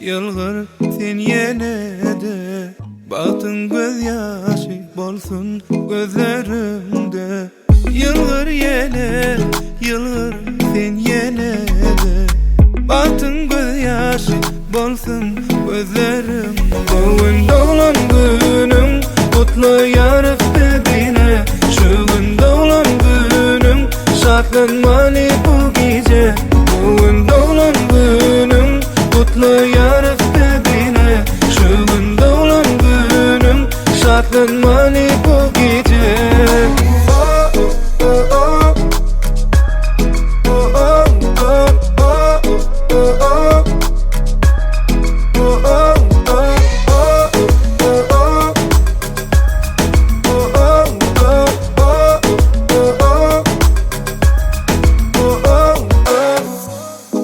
Yılgır sen yene de batın göz yaşı bolsun gözlerimde. Yılgır yene, yılgır sen yene de batın göz yaşı bolsun gözlerimde. Bugün doğulan günüm kutlu yarıftı bine. Şu gün doğulan günüm şartlanmalı bu gece. Bugün doğulan günüm kutlu yarıftı bine. Şu gün doğulan günüm şartlanmalı bu gece.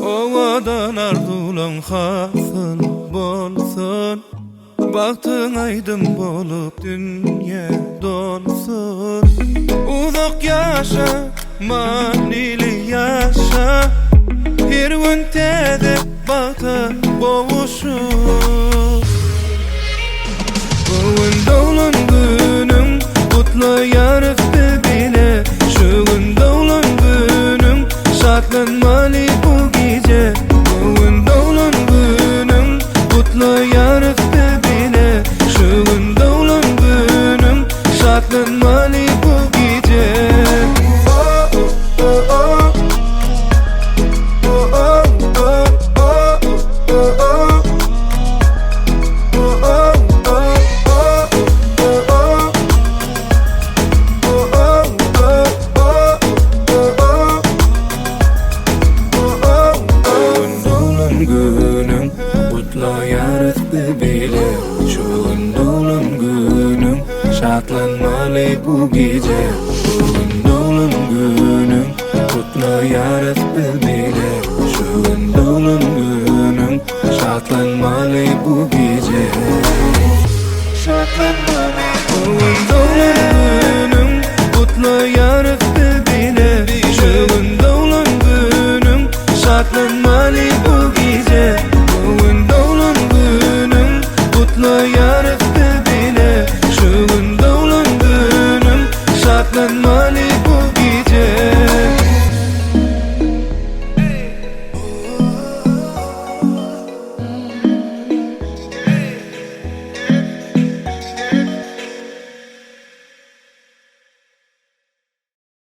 Ovadan arzulan hasıl bolsun, baktın aydın bolup dünya dolsun. Uzak yaşa, manili yaşa, her gün teze bakta boğuşur. Bugün doğulan günüm kutlu yarıftı bile. Şu gün doğulan günüm şartlanmalı bu gece. Bugün doğulan günüm kutlu yarıftı bile. Şu gün doğulan günüm şartlanmalı bu gece. Günüm kutlu yarıftı bile. Şu gün doğulan günüm şartlanmalı bu gece. Bugün doğulan günüm kutlu yarıftı bile. Şu gün doğulan günüm şartlanmalı bu gece. Şartlanmalı. Bugün doğulan günüm kutlu yarıftı